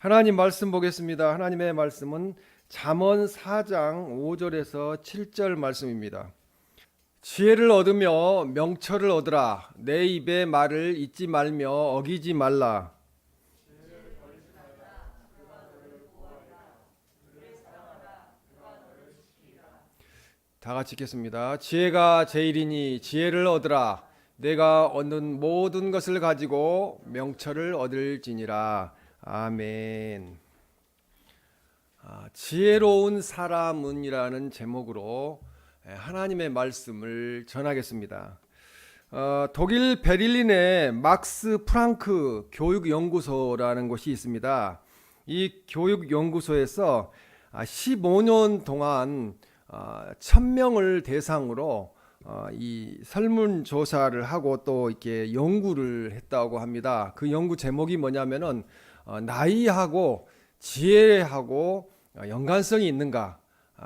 하나님 말씀 보겠습니다. 하나님의 말씀은 잠언 4장 5절에서 7절 말씀입니다. 지혜를 얻으며 명철을 얻으라. 내 입의 말을 잊지 말며 어기지 말라. 다 같이 읽겠습니다. 지혜가 제일이니 지혜를 얻으라. 내가 얻는 모든 것을 가지고 명철을 얻을지니라. 아멘. 지혜로운 사람은이라는 제목으로 하나님의 말씀을 전하겠습니다. 독일 베를린에 막스 프랑크 교육연구소라는 곳이 있습니다. 이 교육연구소에서 15년 동안 1000명을 대상으로 이 설문조사를 하고 또 이렇게 연구를 했다고 합니다. 그 연구 제목이 뭐냐면은 나이하고 지혜하고 연관성이 있는가,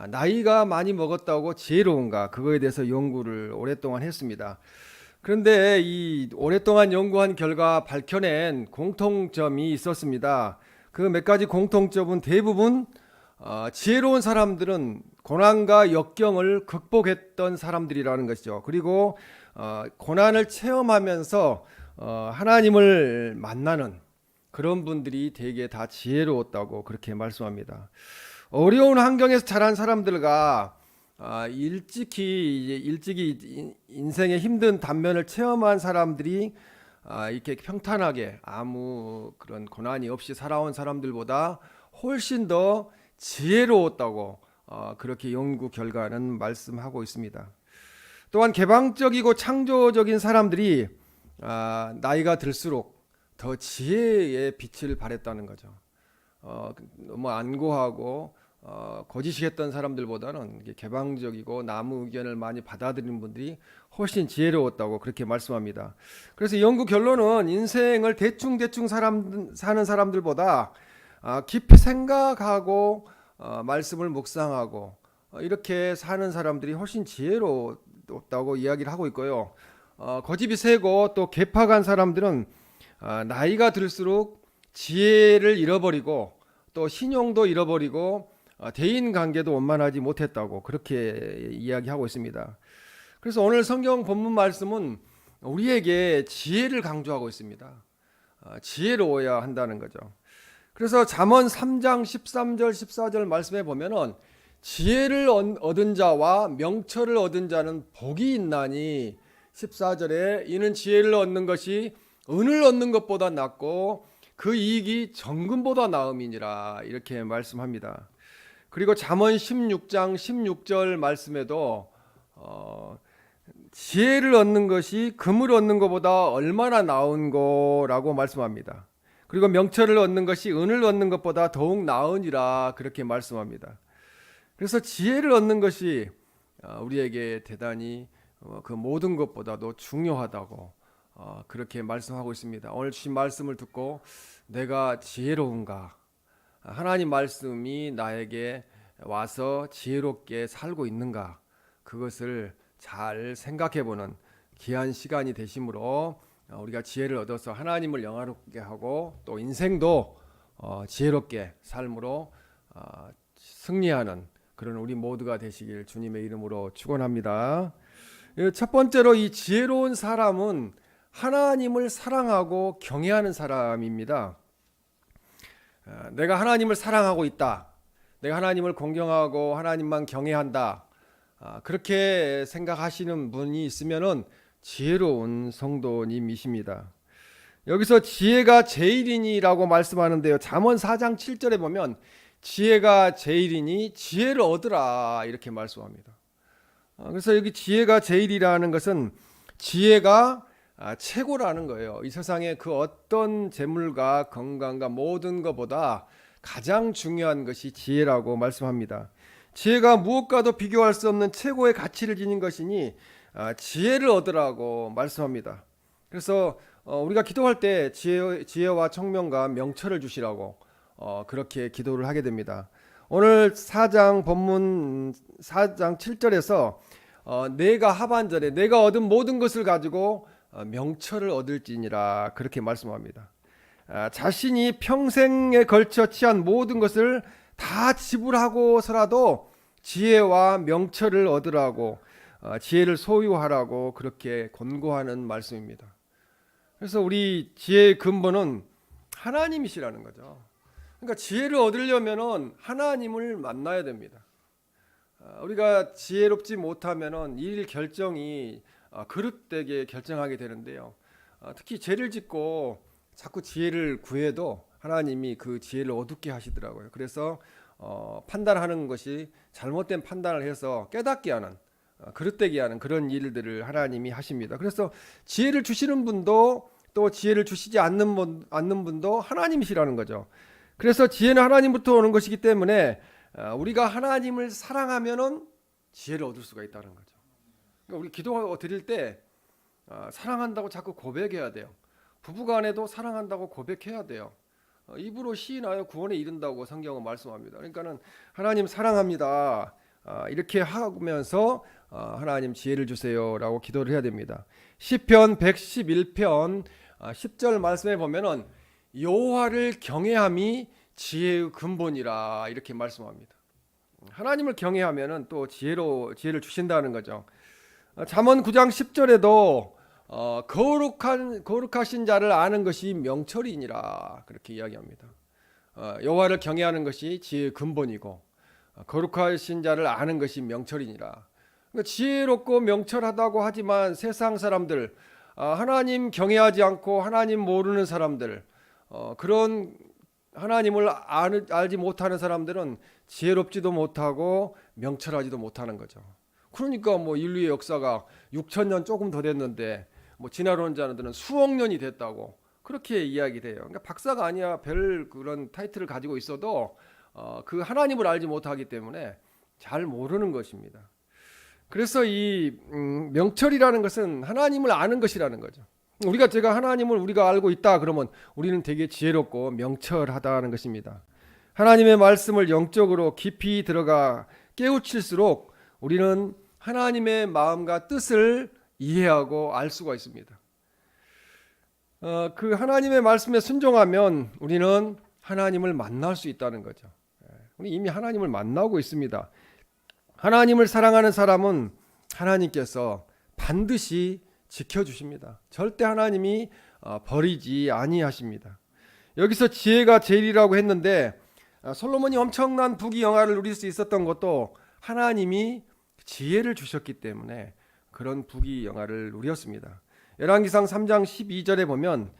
나이가 많이 먹었다고 지혜로운가, 그거에 대해서 연구를 오랫동안 했습니다. 그런데 이 오랫동안 연구한 결과 밝혀낸 공통점이 있었습니다. 그 몇 가지 공통점은 대부분 지혜로운 사람들은 고난과 역경을 극복했던 사람들이라는 것이죠. 그리고 고난을 체험하면서 하나님을 만나는 그런 분들이 되게 다 지혜로웠다고 그렇게 말씀합니다. 어려운 환경에서 자란 사람들과 일찍이 인생의 힘든 단면을 체험한 사람들이 이렇게 평탄하게 아무 그런 고난이 없이 살아온 사람들보다 훨씬 더 지혜로웠다고 그렇게 연구 결과는 말씀하고 있습니다. 또한 개방적이고 창조적인 사람들이 나이가 들수록 더 지혜의 빛을 발했다는 거죠. 너무 안고하고 거짓이했던 사람들보다는 개방적이고 남의 의견을 많이 받아들이는 분들이 훨씬 지혜로웠다고 그렇게 말씀합니다. 그래서 연구 결론은 인생을 대충 사는 사람들보다 깊이 생각하고 말씀을 묵상하고 이렇게 사는 사람들이 훨씬 지혜롭다고 이야기를 하고 있고요. 고집이 세고 또 개팍한 사람들은 나이가 들수록 지혜를 잃어버리고 또 신용도 잃어버리고 대인 관계도 원만하지 못했다고 그렇게 이야기하고 있습니다. 그래서 오늘 성경 본문 말씀은 우리에게 지혜를 강조하고 있습니다. 지혜로워야 한다는 거죠. 그래서 잠언 3장 13절 14절 말씀에 보면은 지혜를 얻은 자와 명철을 얻은 자는 복이 있나니 14절에 이는 지혜를 얻는 것이 은을 얻는 것보다 낫고 그 이익이 정금보다 나음이니라 이렇게 말씀합니다. 그리고 잠언 16장 16절 말씀에도 지혜를 얻는 것이 금을 얻는 것보다 얼마나 나은 거라고 말씀합니다. 그리고 명철을 얻는 것이 은을 얻는 것보다 더욱 나으니라 그렇게 말씀합니다. 그래서 지혜를 얻는 것이 우리에게 대단히 그 모든 것보다도 중요하다고 그렇게 말씀하고 있습니다. 오늘 주신 말씀을 듣고 내가 지혜로운가, 하나님 말씀이 나에게 와서 지혜롭게 살고 있는가, 그것을 잘 생각해보는 귀한 시간이 되심으로 우리가 지혜를 얻어서 하나님을 영화롭게 하고 또 인생도 지혜롭게 삶으로 승리하는 그런 우리 모두가 되시길 주님의 이름으로 축원합니다. 첫 번째로 이 지혜로운 사람은 하나님을 사랑하고 경외하는 사람입니다. 내가 하나님을 사랑하고 있다, 내가 하나님을 공경하고 하나님만 경외한다, 그렇게 생각하시는 분이 있으면은 지혜로운 성도님이십니다. 여기서 지혜가 제일이니라고 말씀하는데요, 잠언 4장 7절에 보면 지혜가 제일이니 지혜를 얻으라 이렇게 말씀합니다. 그래서 여기 지혜가 제일이라는 것은 지혜가 최고라는 거예요. 이 세상에 그 어떤 재물과 건강과 모든 것보다 가장 중요한 것이 지혜라고 말씀합니다. 지혜가 무엇과도 비교할 수 없는 최고의 가치를 지닌 것이니 지혜를 얻으라고 말씀합니다. 그래서 우리가 기도할 때 지혜와 청명과 명철을 주시라고 그렇게 기도를 하게 됩니다. 오늘 4장 본문 4장 7절에서 내가 하반절에 내가 얻은 모든 것을 가지고 명철을 얻을지니라 그렇게 말씀합니다. 자신이 평생에 걸쳐 취한 모든 것을 다 지불하고서라도 지혜와 명철을 얻으라고, 지혜를 소유하라고 그렇게 권고하는 말씀입니다. 그래서 우리 지혜의 근본은 하나님이시라는 거죠. 그러니까 지혜를 얻으려면은 하나님을 만나야 됩니다. 우리가 지혜롭지 못하면은 일 결정이 그릇되게 결정하게 되는데요. 특히 죄를 짓고 자꾸 지혜를 구해도 하나님이 그 지혜를 어둡게 하시더라고요. 그래서 판단하는 것이 잘못된 판단을 해서 깨닫게 하는, 그릇되게 하는 그런 일들을 하나님이 하십니다. 그래서 지혜를 주시는 분도 또 지혜를 주시지 않는 분도 하나님이시라는 거죠. 그래서 지혜는 하나님부터 오는 것이기 때문에 우리가 하나님을 사랑하면은 지혜를 얻을 수가 있다는 거죠. 그러니까 우리 기도 드릴 때 사랑한다고 자꾸 고백해야 돼요. 부부간에도 사랑한다고 고백해야 돼요. 입으로 시인하여 구원에 이른다고 성경은 말씀합니다. 그러니까는 하나님 사랑합니다, 이렇게 하면서 하나님 지혜를 주세요라고 기도를 해야 됩니다. 시편 111편 10절 말씀에 보면은 여호와를 경외함이 지혜의 근본이라 이렇게 말씀합니다. 하나님을 경외하면은 또 지혜를 주신다는 거죠. 잠언 9장 10절에도 거룩하신 자를 아는 것이 명철이니라 그렇게 이야기합니다. 여호와를 경외하는 것이 지혜의 근본이고 거룩하신 자를 아는 것이 명철이니라. 그러니까 지혜롭고 명철하다고 하지만 세상 사람들, 하나님 경외하지 않고 하나님 모르는 사람들, 그런 하나님을 알지 못하는 사람들은 지혜롭지도 못하고 명철하지도 못하는 거죠. 그러니까 뭐 인류의 역사가 6,000년 조금 더 됐는데 뭐 지나온 자들은 수억 년이 됐다고 그렇게 이야기돼요. 그러니까 박사가 아니야 별 그런 타이틀을 가지고 있어도 그 하나님을 알지 못하기 때문에 잘 모르는 것입니다. 그래서 이 명철이라는 것은 하나님을 아는 것이라는 거죠. 제가 하나님을 우리가 알고 있다 그러면 우리는 되게 지혜롭고 명철하다는 것입니다. 하나님의 말씀을 영적으로 깊이 들어가 깨우칠수록 우리는 하나님의 마음과 뜻을 이해하고 알 수가 있습니다. 그 하나님의 말씀에 순종하면 우리는 하나님을 만날 수 있다는 거죠. 우리 이미 하나님을 만나고 있습니다. 하나님을 사랑하는 사람은 하나님께서 반드시 지켜주십니다. 절대 하나님이 버리지 아니하십니다. 여기서 지혜가 제일이라고 했는데 솔로몬이 엄청난 부귀영화를 누릴 수 있었던 것도 하나님이 지혜를 주셨기 때문에 그런 부귀영화를 누렸습니다. 열왕기상 3장 12절에 보면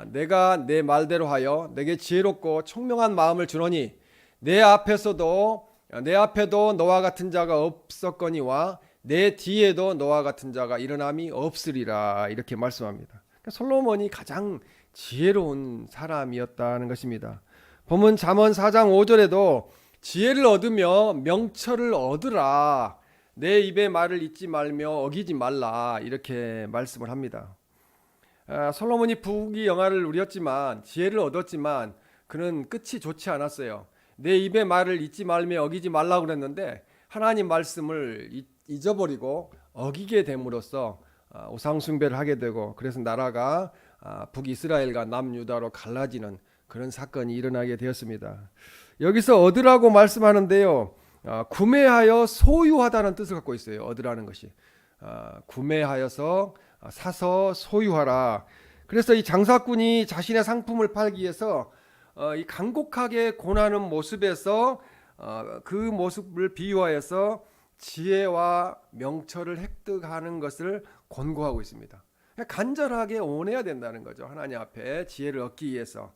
내가 내 말대로 하여 내게 지혜롭고 총명한 마음을 주노니 내 앞에도 너와 같은 자가 없었거니와 내 뒤에도 너와 같은 자가 일어남이 없으리라 이렇게 말씀합니다. 솔로몬이 가장 지혜로운 사람이었다는 것입니다. 보면 잠언 4장 5절에도 지혜를 얻으며 명철을 얻으라, 내 입의 말을 잊지 말며 어기지 말라 이렇게 말씀을 합니다. 솔로몬이 부귀영화를 누렸지만 지혜를 얻었지만 그는 끝이 좋지 않았어요. 내 입의 말을 잊지 말며 어기지 말라고 그랬는데 하나님 말씀을 잊어버리고 어기게 됨으로써 우상 숭배를 하게 되고 그래서 나라가 북이스라엘과 남유다로 갈라지는 그런 사건이 일어나게 되었습니다. 여기서 얻으라고 말씀하는데요, 구매하여 소유하다는 뜻을 갖고 있어요. 얻으라는 것이 구매하여서 사서 소유하라. 그래서 이 장사꾼이 자신의 상품을 팔기 위해서 이 간곡하게 고나는 모습에서 그 모습을 비유하여서 지혜와 명철을 획득하는 것을 권고하고 있습니다. 간절하게 원해야 된다는 거죠. 하나님 앞에 지혜를 얻기 위해서.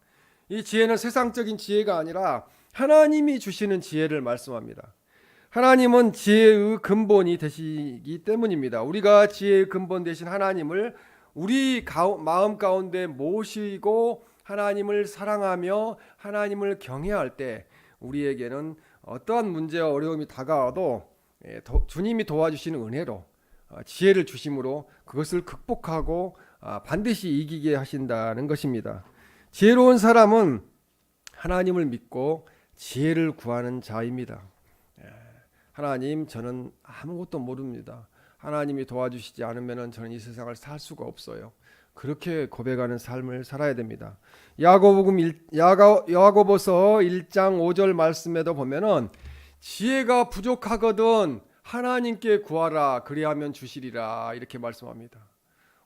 이 지혜는 세상적인 지혜가 아니라 하나님이 주시는 지혜를 말씀합니다. 하나님은 지혜의 근본이 되시기 때문입니다. 우리가 지혜의 근본 되신 하나님을 우리 마음 가운데 모시고 하나님을 사랑하며 하나님을 경외할 때 우리에게는 어떠한 문제와 어려움이 다가와도 주님이 도와주시는 은혜로 지혜를 주심으로 그것을 극복하고 반드시 이기게 하신다는 것입니다. 지혜로운 사람은 하나님을 믿고 지혜를 구하는 자입니다. 하나님, 저는 아무것도 모릅니다. 하나님이 도와주시지 않으면 저는 이 세상을 살 수가 없어요. 그렇게 고백하는 삶을 살아야 됩니다. 야고보서 1장 5절 말씀에도 보면은 지혜가 부족하거든 하나님께 구하라 그리하면 주시리라 이렇게 말씀합니다.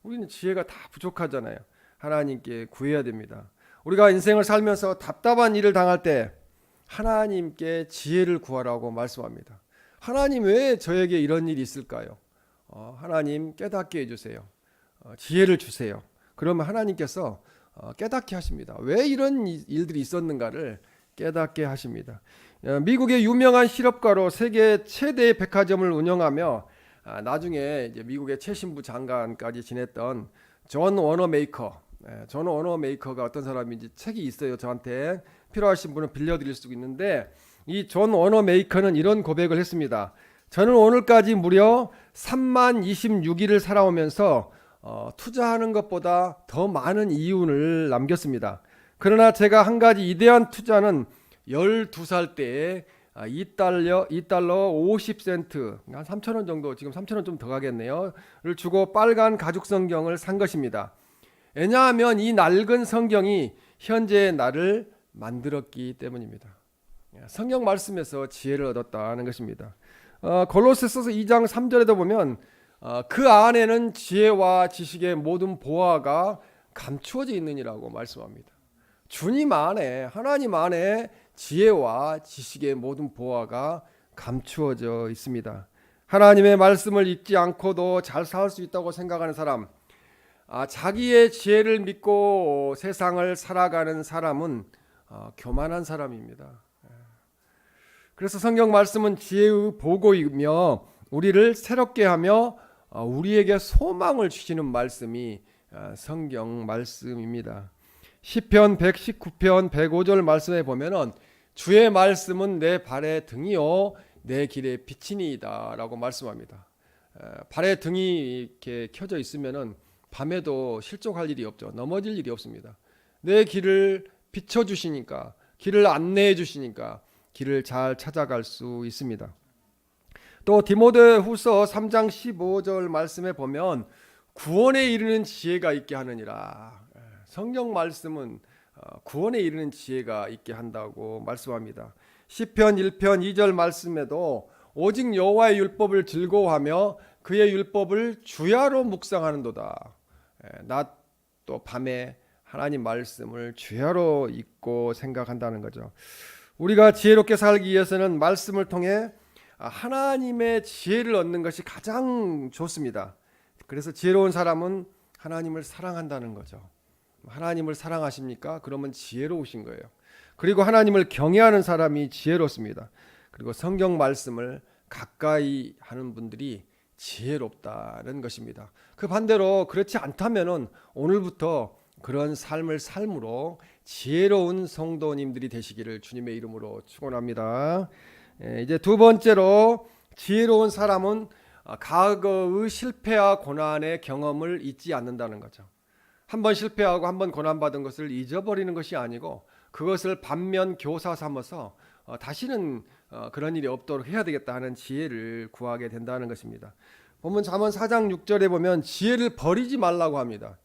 우리는 지혜가 다 부족하잖아요. 하나님께 구해야 됩니다. 우리가 인생을 살면서 답답한 일을 당할 때 하나님께 지혜를 구하라고 말씀합니다. 하나님 왜 저에게 이런 일이 있을까요? 하나님 깨닫게 해주세요. 지혜를 주세요. 그러면 하나님께서 깨닫게 하십니다. 왜 이런 일들이 있었는가를 깨닫게 하십니다. 미국의 유명한 실업가로 세계 최대의 백화점을 운영하며 나중에 이제 미국의 최신부 장관까지 지냈던 존 워너메이커. 존 워너메이커가 어떤 사람인지 책이 있어요. 저한테 필요하신 분은 빌려드릴 수 있는데 이 존 워너메이커는 이런 고백을 했습니다. 저는 오늘까지 무려 3026일을 살아오면서 투자하는 것보다 더 많은 이윤을 남겼습니다. 그러나 제가 한 가지 이대한 투자는 12살 때에 2달러 50센트 한 3,000원 정도, 지금 3,000원 좀 더 가겠네요. 를 주고 빨간 가죽 성경을 산 것입니다. 왜냐하면 이 낡은 성경이 현재의 나를 만들었기 때문입니다. 성경 말씀에서 지혜를 얻었다는 것입니다. 골로새서 2장 3절에도 보면 그 안에는 지혜와 지식의 모든 보화가 감추어져 있느니라고 말씀합니다. 주님 안에, 하나님 안에 지혜와 지식의 모든 보화가 감추어져 있습니다. 하나님의 말씀을 읽지 않고도 잘 살 수 있다고 생각하는 사람, 자기의 지혜를 믿고 세상을 살아가는 사람은 교만한 사람입니다. 그래서 성경 말씀은 지혜의 보고이며 우리를 새롭게 하며 우리에게 소망을 주시는 말씀이 성경 말씀입니다. 시편 119편 105절 말씀에 보면은 주의 말씀은 내 발의 등이요 내 길의 빛이니이다 라고 말씀합니다. 발의 등이 이렇게 켜져 있으면은 밤에도 실족할 일이 없죠. 넘어질 일이 없습니다. 내 길을 비춰주시니까, 길을 안내해 주시니까 길을 잘 찾아갈 수 있습니다. 또 디모데후서 3장 15절 말씀에 보면 구원에 이르는 지혜가 있게 하느니라. 성경 말씀은 구원에 이르는 지혜가 있게 한다고 말씀합니다. 시편 1편 2절 말씀에도 오직 여호와의 율법을 즐거워하며 그의 율법을 주야로 묵상하는도다. 낮 또 밤에 하나님 말씀을 주야로 읽고 생각한다는 거죠. 우리가 지혜롭게 살기 위해서는 말씀을 통해 하나님의 지혜를 얻는 것이 가장 좋습니다. 그래서 지혜로운 사람은 하나님을 사랑한다는 거죠. 하나님을 사랑하십니까? 그러면 지혜로우신 거예요. 그리고 하나님을 경외하는 사람이 지혜롭습니다. 그리고 성경 말씀을 가까이 하는 분들이 지혜롭다는 것입니다. 그 반대로 그렇지 않다면은 오늘부터 그런 삶을 삶으로 지혜로운 성도님들이 되시기를 주님의 이름으로 축원합니다. 이제 두 번째로 지혜로운 사람은 과거의 실패와 고난의 경험을 잊지 않는다는 거죠. 한번 실패하고 한번 고난받은 것을 잊어버리는 것이 아니고 그것을 반면 교사 삼아서 다시는 그런 일이 없도록 해야 되겠다 하는 지혜를 구하게 된다는 것입니다. 보면 잠언 4장 6절에 보면 지혜를 버리지 말라고 합니다.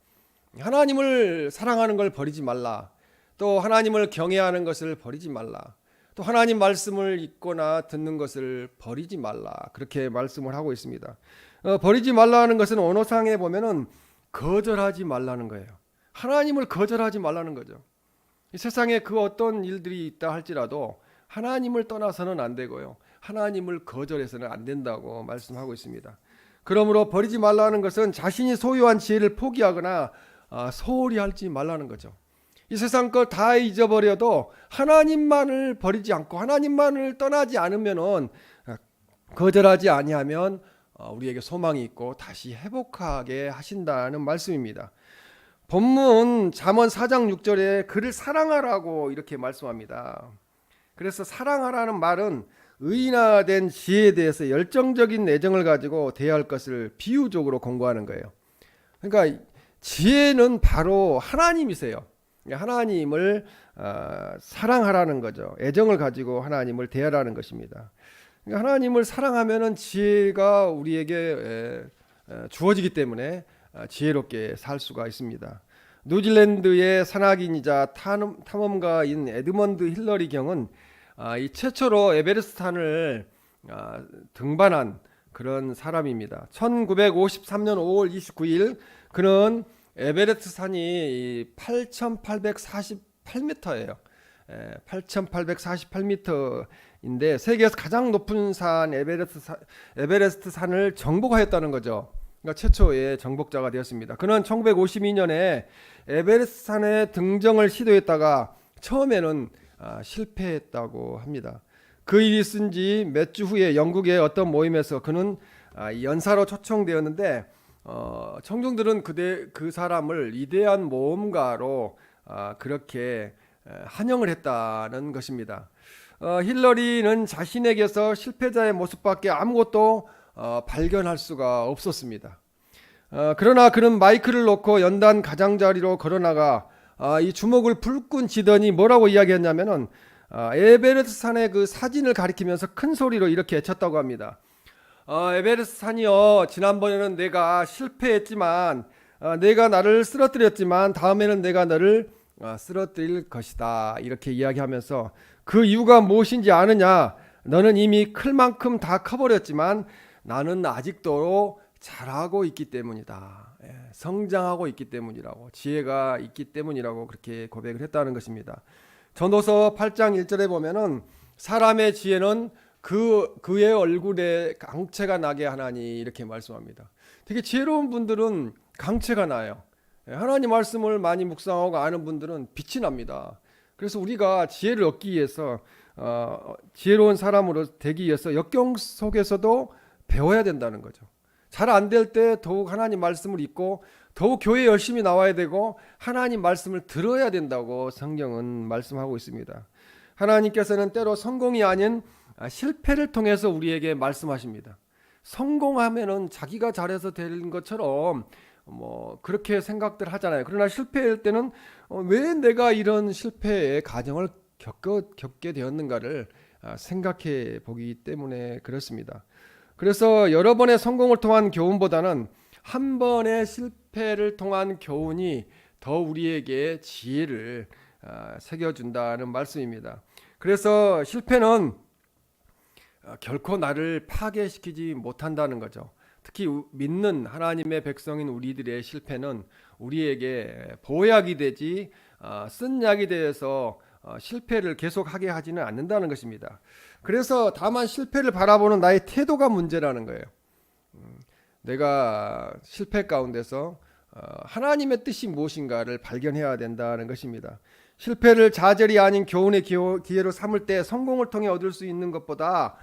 하나님을 사랑하는 걸 버리지 말라. 또 하나님을 경외하는 것을 버리지 말라. 또 하나님 말씀을 읽거나 듣는 것을 버리지 말라. 그렇게 말씀을 하고 있습니다. 버리지 말라는 것은 언어상에 보면은 거절하지 말라는 거예요. 하나님을 거절하지 말라는 거죠. 이 세상에 그 어떤 일들이 있다 할지라도 하나님을 떠나서는 안 되고요. 하나님을 거절해서는 안 된다고 말씀하고 있습니다. 그러므로 버리지 말라는 것은 자신이 소유한 지혜를 포기하거나 소홀히 하지 말라는 거죠. 이 세상 걸 다 잊어버려도 하나님만을 버리지 않고 하나님만을 떠나지 않으면은 거절하지 아니하면 우리에게 소망이 있고 다시 회복하게 하신다는 말씀입니다. 본문 잠언 4장 6절에 그를 사랑하라고 이렇게 말씀합니다. 그래서 사랑하라는 말은 의인화된 지혜에 대해서 열정적인 애정을 가지고 대할 것을 비유적으로 공부하는 거예요. 그러니까 지혜는 바로 하나님이세요. 하나님을 사랑하라는 거죠. 애정을 가지고 하나님을 대하라는 것입니다. 그러니까 하나님을 사랑하면은 지혜가 우리에게 주어지기 때문에 지혜롭게 살 수가 있습니다. 뉴질랜드의 산악인이자 탐험가인 에드먼드 힐러리 경은 이 최초로 에베레스트 산을 등반한 그런 사람입니다. 1953년 5월 29일 그는 에베레스트 산이 8,848m예요. 8,848m인데 세계에서 가장 높은 산 에베레스트 산을 정복하였다는 거죠. 그러니까 최초의 정복자가 되었습니다. 그는 1952년에 에베레스트 산에 등정을 시도했다가 처음에는 실패했다고 합니다. 그 일이 있은 지 몇 주 후에 영국의 어떤 모임에서 그는 연사로 초청되었는데 청중들은 그 사람을 위대한 모험가로 그렇게 환영을 했다는 것입니다. 힐러리는 자신에게서 실패자의 모습밖에 아무것도 발견할 수가 없었습니다. 그러나 그는 마이크를 놓고 연단 가장자리로 걸어나가 이 주먹을 불끈 쥐더니 뭐라고 이야기했냐면은 에베레스트 산의 그 사진을 가리키면서 큰 소리로 이렇게 외쳤다고 합니다. 에베레스트 산이요, 지난번에는 내가 실패했지만 내가 나를 쓰러뜨렸지만 다음에는 내가 너를 쓰러뜨릴 것이다, 이렇게 이야기하면서 그 이유가 무엇인지 아느냐? 너는 이미 클 만큼 다 커버렸지만 나는 아직도 잘하고 있기 때문이다. 성장하고 있기 때문이라고, 지혜가 있기 때문이라고 그렇게 고백을 했다는 것입니다. 전도서 8장 1절에 보면은 사람의 지혜는 그의 얼굴에 강체가 나게 하나니, 이렇게 말씀합니다. 되게 지혜로운 분들은 강체가 나요. 하나님 말씀을 많이 묵상하고 아는 분들은 빛이 납니다. 그래서 우리가 지혜를 얻기 위해서 지혜로운 사람으로 되기 위해서 역경 속에서도 배워야 된다는 거죠. 잘 안 될 때 더욱 하나님 말씀을 읽고 더욱 교회 열심히 나와야 되고 하나님 말씀을 들어야 된다고 성경은 말씀하고 있습니다. 하나님께서는 때로 성공이 아닌 실패를 통해서 우리에게 말씀하십니다. 성공하면은 자기가 잘해서 되는 것처럼 그렇게 생각들 하잖아요. 그러나 실패할 때는 왜 내가 이런 실패의 과정을 겪게 되었는가를 생각해 보기 때문에 그렇습니다. 그래서 여러 번의 성공을 통한 교훈보다는 한 번의 실패를 통한 교훈이 더 우리에게 지혜를 새겨준다는 말씀입니다. 그래서 실패는 결코 나를 파괴시키지 못한다는 거죠. 특히 믿는 하나님의 백성인 우리들의 실패는 우리에게 보약이 되지 쓴 약이 되어서 실패를 계속하게 하지는 않는다는 것입니다. 그래서 다만 실패를 바라보는 나의 태도가 문제라는 거예요. 내가 실패 가운데서 하나님의 뜻이 무엇인가를 발견해야 된다는 것입니다. 실패를 좌절이 아닌 교훈의 기회로 삼을 때 성공을 통해 얻을 수 있는 것보다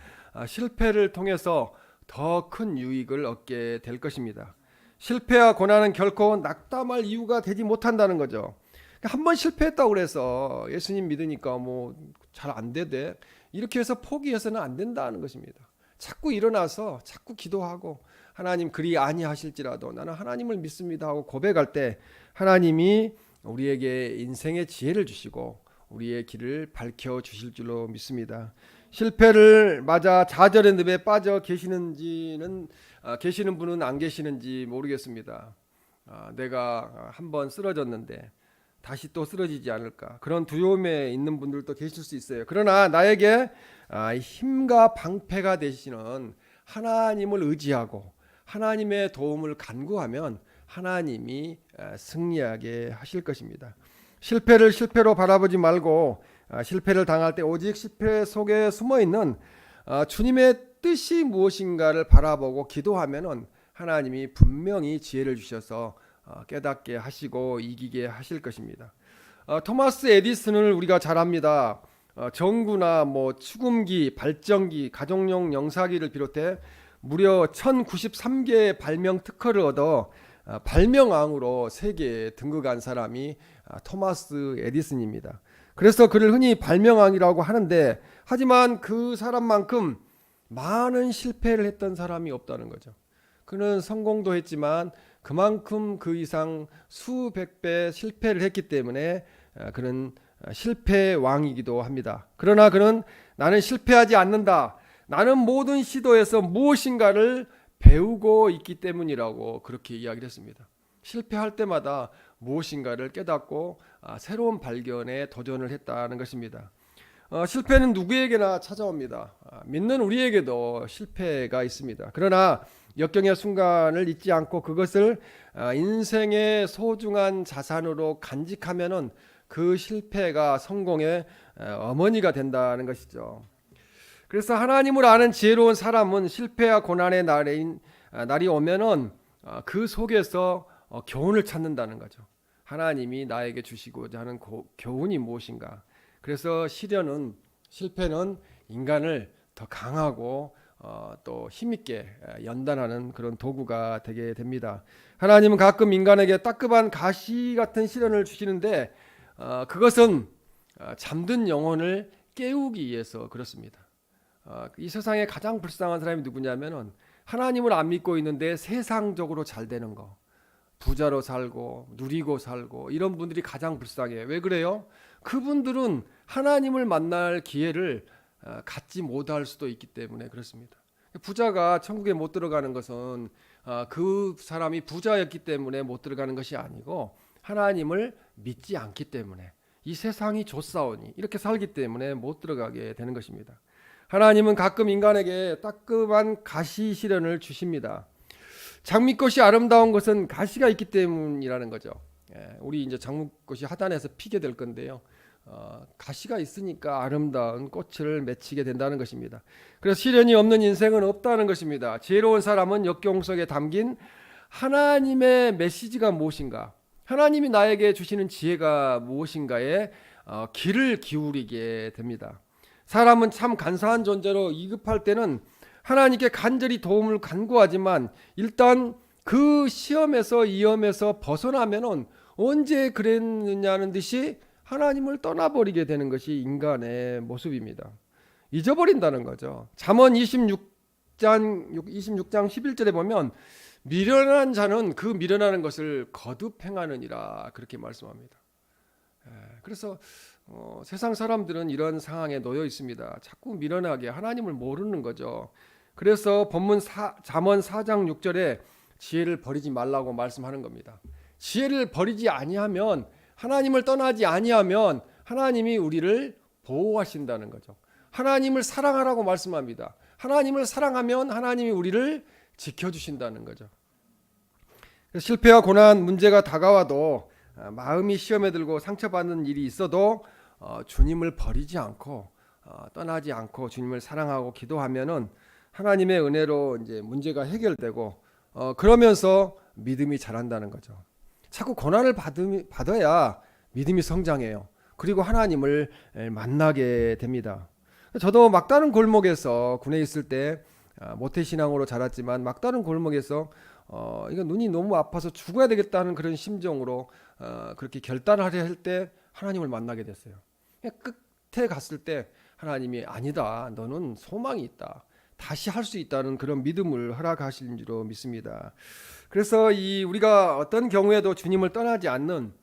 실패를 통해서 더 큰 유익을 얻게 될 것입니다. 실패와 고난은 결코 낙담할 이유가 되지 못한다는 거죠. 한 번 실패했다고 그래서 예수님 믿으니까 잘 안 되대, 이렇게 해서 포기해서는 안 된다는 것입니다. 자꾸 일어나서 자꾸 기도하고 하나님 그리 아니하실지라도 나는 하나님을 믿습니다 하고 고백할 때 하나님이 우리에게 인생의 지혜를 주시고 우리의 길을 밝혀 주실 줄로 믿습니다. 실패를 맞아 좌절의 늪에 빠져 계시는 분은 안 계시는지 모르겠습니다. 내가 한번 쓰러졌는데 다시 또 쓰러지지 않을까, 그런 두려움에 있는 분들도 계실 수 있어요. 그러나 나에게 힘과 방패가 되시는 하나님을 의지하고 하나님의 도움을 간구하면 하나님이 승리하게 하실 것입니다. 실패를 실패로 바라보지 말고 실패를 당할 때 오직 실패 속에 숨어있는 주님의 뜻이 무엇인가를 바라보고 기도하면 하나님이 분명히 지혜를 주셔서 깨닫게 하시고 이기게 하실 것입니다. 토마스 에디슨을 우리가 잘 압니다. 전구나 축음기, 발전기, 가정용 영사기를 비롯해 무려 1093개의 발명 특허를 얻어 발명왕으로 세계에 등극한 사람이 토마스 에디슨입니다. 그래서 그를 흔히 발명왕이라고 하는데, 하지만 그 사람만큼 많은 실패를 했던 사람이 없다는 거죠. 그는 성공도 했지만 그만큼 그 이상 수백 배 실패를 했기 때문에 그는 실패의 왕이기도 합니다. 그러나 그는 나는 실패하지 않는다, 나는 모든 시도에서 무엇인가를 배우고 있기 때문이라고 그렇게 이야기를 했습니다. 실패할 때마다 무엇인가를 깨닫고 새로운 발견에 도전을 했다는 것입니다. 실패는 누구에게나 찾아옵니다. 믿는 우리에게도 실패가 있습니다. 그러나 역경의 순간을 잊지 않고 그것을 인생의 소중한 자산으로 간직하면은 그 실패가 성공의 어머니가 된다는 것이죠. 그래서 하나님을 아는 지혜로운 사람은 실패와 고난의 날이 오면은 그 속에서 교훈을 찾는다는 거죠. 하나님이 나에게 주시고자 하는 교훈이 무엇인가? 그래서 실패는 인간을 더 강하고 또 힘있게 연단하는 그런 도구가 되게 됩니다. 하나님은 가끔 인간에게 따끔한 가시 같은 시련을 주시는데 그것은 잠든 영혼을 깨우기 위해서 그렇습니다. 이 세상에 가장 불쌍한 사람이 누구냐면은 하나님을 안 믿고 있는데 세상적으로 잘 되는 거, 부자로 살고 누리고 살고 이런 분들이 가장 불쌍해요. 왜 그래요? 그분들은 하나님을 만날 기회를 갖지 못할 수도 있기 때문에 그렇습니다. 부자가 천국에 못 들어가는 것은 그 사람이 부자였기 때문에 못 들어가는 것이 아니고 하나님을 믿지 않기 때문에 이 세상이 좋사오니 이렇게 살기 때문에 못 들어가게 되는 것입니다. 하나님은 가끔 인간에게 따끔한 가시 시련을 주십니다. 장미꽃이 아름다운 것은 가시가 있기 때문이라는 거죠. 우리 이제 장미꽃이 하단에서 피게 될 건데요. 가시가 있으니까 아름다운 꽃을 맺히게 된다는 것입니다. 그래서 시련이 없는 인생은 없다는 것입니다. 지혜로운 사람은 역경 속에 담긴 하나님의 메시지가 무엇인가, 하나님이 나에게 주시는 지혜가 무엇인가에 귀를 기울이게 됩니다. 사람은 참 간사한 존재로 위급할 때는 하나님께 간절히 도움을 간구하지만 일단 그 시험에서 위험에서 벗어나면은 언제 그랬느냐는 듯이 하나님을 떠나버리게 되는 것이 인간의 모습입니다. 잊어버린다는 거죠. 잠언 26장 11절에 보면 미련한 자는 그 미련하는 것을 거듭 행하느니라 그렇게 말씀합니다. 그래서 세상 사람들은 이런 상황에 놓여 있습니다. 자꾸 미련하게 하나님을 모르는 거죠. 그래서 본문 잠언 4장 6절에 지혜를 버리지 말라고 말씀하는 겁니다. 지혜를 버리지 아니하면, 하나님을 떠나지 아니하면 하나님이 우리를 보호하신다는 거죠. 하나님을 사랑하라고 말씀합니다. 하나님을 사랑하면 하나님이 우리를 지켜주신다는 거죠. 실패와 고난, 문제가 다가와도 마음이 시험에 들고 상처받는 일이 있어도 주님을 버리지 않고 떠나지 않고 주님을 사랑하고 기도하면은 하나님의 은혜로 이제 문제가 해결되고 그러면서 믿음이 자란다는 거죠. 자꾸 고난을 받아야 믿음이 성장해요. 그리고 하나님을 만나게 됩니다. 저도 막다른 골목에서 군에 있을 때 모태신앙으로 자랐지만 막다른 골목에서 이거 눈이 너무 아파서 죽어야 되겠다는 그런 심정으로 그렇게 결단을 하려 할 때 하나님을 만나게 됐어요. 끝에 갔을 때 하나님이 아니다, 너는 소망이 있다, 다시 할 수 있다는 그런 믿음을 허락하신 줄로 믿습니다. 그래서 우리가 어떤 경우에도 주님을 떠나지 않는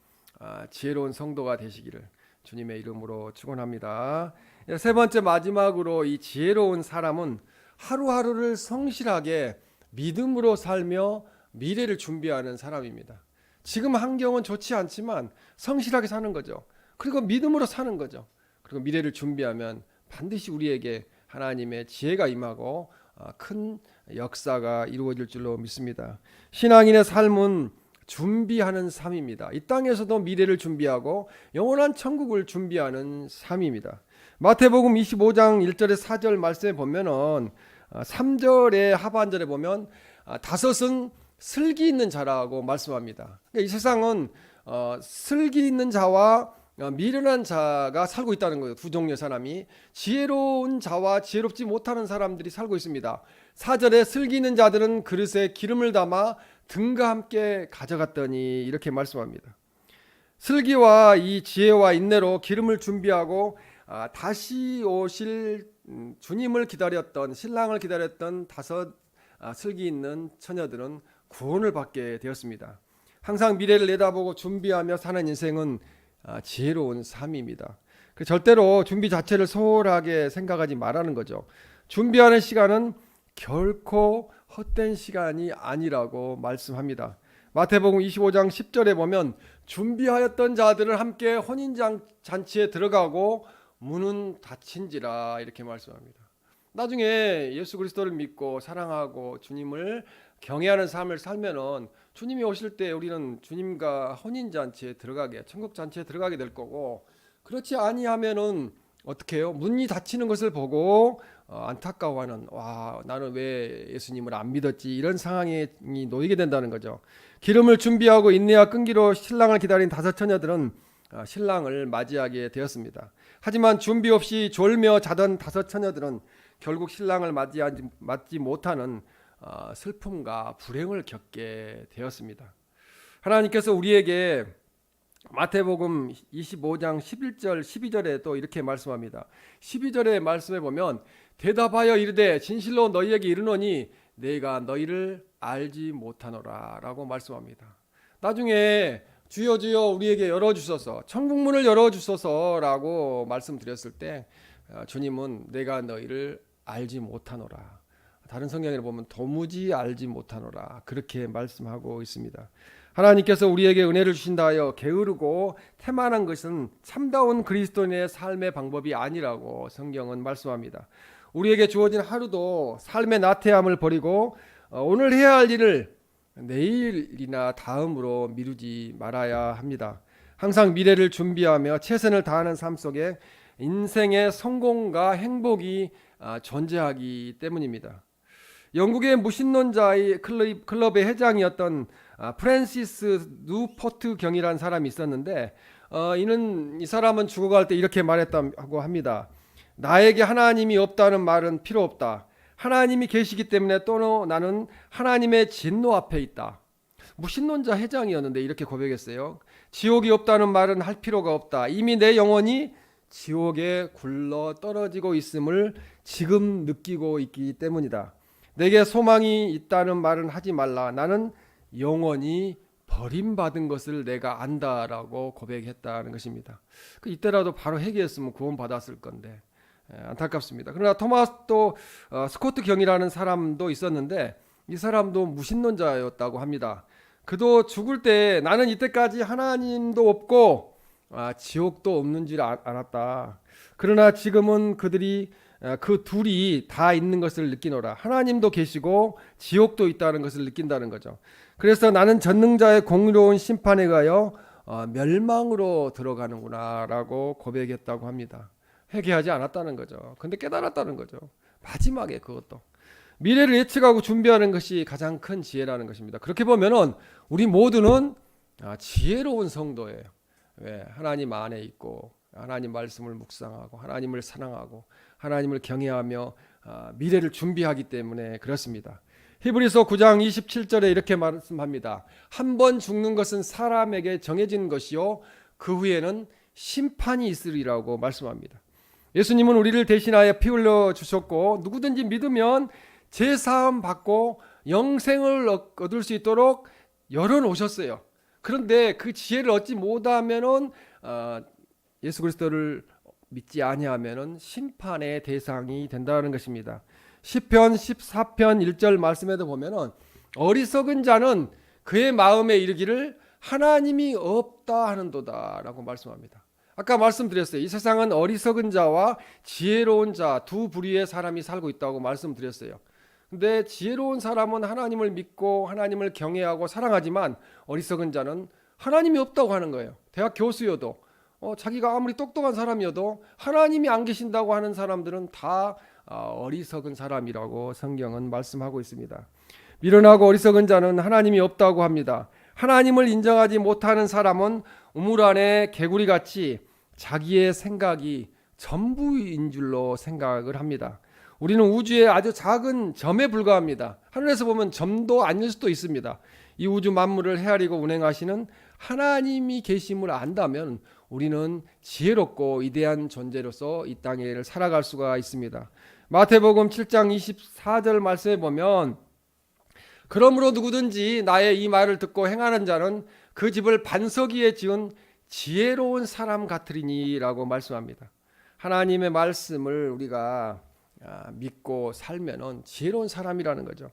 지혜로운 성도가 되시기를 주님의 이름으로 축원합니다. 세 번째, 마지막으로 이 지혜로운 사람은 하루하루를 성실하게 믿음으로 살며 미래를 준비하는 사람입니다. 지금 환경은 좋지 않지만 성실하게 사는 거죠. 그리고 믿음으로 사는 거죠. 그리고 미래를 준비하면 반드시 우리에게 하나님의 지혜가 임하고 큰 역사가 이루어질 줄로 믿습니다. 신앙인의 삶은 준비하는 삶입니다. 이 땅에서도 미래를 준비하고 영원한 천국을 준비하는 삶입니다. 마태복음 25장 1절에 4절 말씀에 보면은 3절의 하반절에 보면 다섯은 슬기 있는 자라고 말씀합니다. 그러니까 이 세상은 슬기 있는 자와 미련한 자가 살고 있다는 거예요. 두 종류의 사람이, 지혜로운 자와 지혜롭지 못하는 사람들이 살고 있습니다. 4절에 슬기 있는 자들은 그릇에 기름을 담아 등과 함께 가져갔더니 이렇게 말씀합니다. 슬기와 이 지혜와 인내로 기름을 준비하고 다시 오실 주님을 기다렸던, 신랑을 기다렸던 다섯 슬기 있는 처녀들은 구원을 받게 되었습니다. 항상 미래를 내다보고 준비하며 사는 인생은 지혜로운 삶입니다. 절대로 준비 자체를 소홀하게 생각하지 말라는 거죠. 준비하는 시간은 결코 헛된 시간이 아니라고 말씀합니다. 마태복음 25장 10절에 보면 준비하였던 자들을 함께 혼인잔치에 들어가고 문은 닫힌지라 이렇게 말씀합니다. 나중에 예수 그리스도를 믿고 사랑하고 주님을 경외하는 삶을 살면은 주님이 오실 때 우리는 주님과 혼인잔치에 들어가게, 천국잔치에 들어가게 될 거고, 그렇지 아니하면은 어떻게 해요? 문이 닫히는 것을 보고 안타까워하는, 와, 나는 왜 예수님을 안 믿었지, 이런 상황에 놓이게 된다는 거죠. 기름을 준비하고 인내와 끈기로 신랑을 기다린 5 처녀들은 신랑을 맞이하게 되었습니다. 하지만 준비 없이 졸며 자던 5 처녀들은 결국 신랑을 맞지 못하는 슬픔과 불행을 겪게 되었습니다. 하나님께서 우리에게 마태복음 25장 11절 12절에 또 이렇게 말씀합니다. 12절의 말씀에 보면 대답하여 이르되 진실로 너희에게 이르노니 내가 너희를 알지 못하노라 라고 말씀합니다. 나중에 주여 주여 우리에게 열어주소서, 천국문을 열어주소서 라고 말씀드렸을 때 주님은 내가 너희를 알지 못하노라, 다른 성경에 보면 도무지 알지 못하노라, 그렇게 말씀하고 있습니다. 하나님께서 우리에게 은혜를 주신다 하여 게으르고 태만한 것은 참다운 그리스도인의 삶의 방법이 아니라고 성경은 말씀합니다. 우리에게 주어진 하루도 삶의 나태함을 버리고 오늘 해야 할 일을 내일이나 다음으로 미루지 말아야 합니다. 항상 미래를 준비하며 최선을 다하는 삶 속에 인생의 성공과 행복이 존재하기 때문입니다. 영국의 무신론자의 클럽의 회장이었던 프랜시스 누포트 경이라는 사람이 있었는데 이 사람은 죽어갈 때 이렇게 말했다고 합니다. 나에게 하나님이 없다는 말은 필요 없다. 하나님이 계시기 때문에 또 나는 하나님의 진노 앞에 있다. 무신론자 회장이었는데 이렇게 고백했어요. 지옥이 없다는 말은 할 필요가 없다. 이미 내 영혼이 지옥에 굴러 떨어지고 있음을 지금 느끼고 있기 때문이다. 내게 소망이 있다는 말은 하지 말라. 나는 영원히 버림받은 것을 내가 안다라고 고백했다는 것입니다. 이때라도 바로 회개했으면 구원받았을 건데 안타깝습니다. 그러나 토마스 또 스코트 경이라는 사람도 있었는데 이 사람도 무신론자였다고 합니다. 그도 죽을 때 나는 이때까지 하나님도 없고 지옥도 없는 줄 알았다. 그러나 지금은 그 둘이 다 있는 것을 느끼노라. 하나님도 계시고 지옥도 있다는 것을 느낀다는 거죠. 그래서 나는 전능자의 공의로운 심판에 가여 멸망으로 들어가는구나 라고 고백했다고 합니다. 회개하지 않았다는 거죠. 근데 깨달았다는 거죠. 마지막에 그것도 미래를 예측하고 준비하는 것이 가장 큰 지혜라는 것입니다. 그렇게 보면은 우리 모두는 지혜로운 성도예요. 왜? 하나님 안에 있고 하나님 말씀을 묵상하고 하나님을 사랑하고 하나님을 경외하며 미래를 준비하기 때문에 그렇습니다. 히브리서 9장 27절에 이렇게 말씀합니다. 한 번 죽는 것은 사람에게 정해진 것이요 그 후에는 심판이 있으리라고 말씀합니다. 예수님은 우리를 대신하여 피 흘려 주셨고 누구든지 믿으면 제사함 받고 영생을 얻을 수 있도록 열어놓으셨어요. 그런데 그 지혜를 얻지 못하면은 예수 그리스도를 믿지 아니하면은 심판의 대상이 된다는 것입니다. 시편 14편 1절 말씀에도 보면은 어리석은 자는 그의 마음에 이르기를 하나님이 없다 하는도다라고 말씀합니다. 아까 말씀드렸어요. 이 세상은 어리석은 자와 지혜로운 자 두 부류의 사람이 살고 있다고 말씀드렸어요. 근데 지혜로운 사람은 하나님을 믿고 하나님을 경외하고 사랑하지만 어리석은 자는 하나님이 없다고 하는 거예요. 대학 교수여도 자기가 아무리 똑똑한 사람이어도 하나님이 안 계신다고 하는 사람들은 다 어리석은 사람이라고 성경은 말씀하고 있습니다. 미련하고 어리석은 자는 하나님이 없다고 합니다. 하나님을 인정하지 못하는 사람은 우물 안에 개구리같이 자기의 생각이 전부인 줄로 생각을 합니다. 우리는 우주의 아주 작은 점에 불과합니다. 하늘에서 보면 점도 아닐 수도 있습니다. 이 우주 만물을 헤아리고 운행하시는 하나님이 계심을 안다면 우리는 지혜롭고 위대한 존재로서 이 땅을 살아갈 수가 있습니다. 마태복음 7장 24절 말씀에 보면 그러므로 누구든지 나의 이 말을 듣고 행하는 자는 그 집을 반석 위에 지은 지혜로운 사람 같으리니 라고 말씀합니다. 하나님의 말씀을 우리가 믿고 살면은 지혜로운 사람이라는 거죠.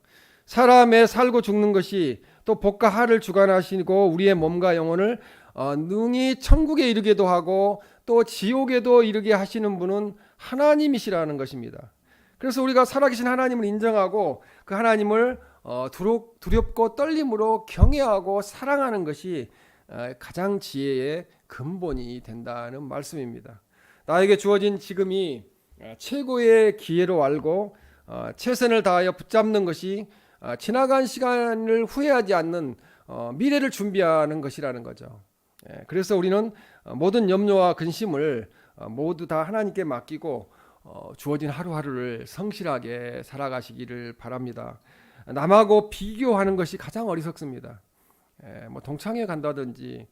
사람의 살고 죽는 것이 또 복과 하를 주관하시고 우리의 몸과 영혼을 능히 천국에 이르게도 하고 또 지옥에도 이르게 하시는 분은 하나님이시라는 것입니다. 그래서 우리가 살아계신 하나님을 인정하고 그 하나님을 두렵고 떨림으로 경외하고 사랑하는 것이 가장 지혜의 근본이 된다는 말씀입니다. 나에게 주어진 지금이 최고의 기회로 알고 최선을 다하여 붙잡는 것이 지나간 시간을 후회하지 않는 미래를 준비하는 것이라는 거죠. 그래서 우리는 모든 염려와 근심을 모두 다 하나님께 맡기고 주어진 하루하루를 성실하게 살아가시기를 바랍니다. 남하고 비교하는 것이 가장 어리석습니다. 뭐 동창회 간다든지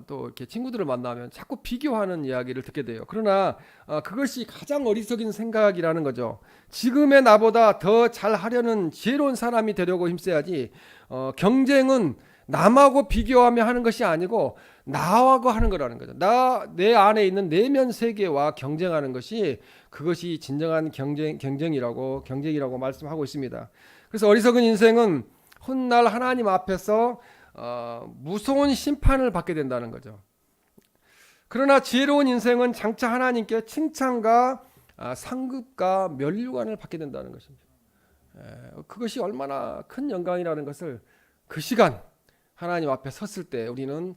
또 이렇게 친구들을 만나면 자꾸 비교하는 이야기를 듣게 돼요. 그러나 그것이 가장 어리석인 생각이라는 거죠. 지금의 나보다 더 잘하려는 지혜로운 사람이 되려고 힘써야지. 경쟁은 남하고 비교하며 하는 것이 아니고 나하고 하는 거라는 거죠. 내 안에 있는 내면 세계와 경쟁하는 것이 그것이 진정한 경쟁이라고 말씀하고 있습니다. 그래서 어리석은 인생은 훗날 하나님 앞에서 무서운 심판을 받게 된다는 거죠. 그러나 지혜로운 인생은 장차 하나님께 칭찬과 상급과 면류관을 받게 된다는 것입니다. 그것이 얼마나 큰 영광이라는 것을 그 시간 하나님 앞에 섰을 때 우리는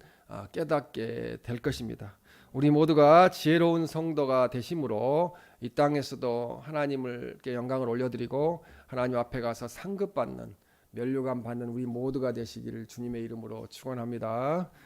깨닫게 될 것입니다. 우리 모두가 지혜로운 성도가 되심으로 이 땅에서도 하나님께 영광을 올려드리고 하나님 앞에 가서 상급받는 면류관 받는 우리 모두가 되시기를 주님의 이름으로 축원합니다.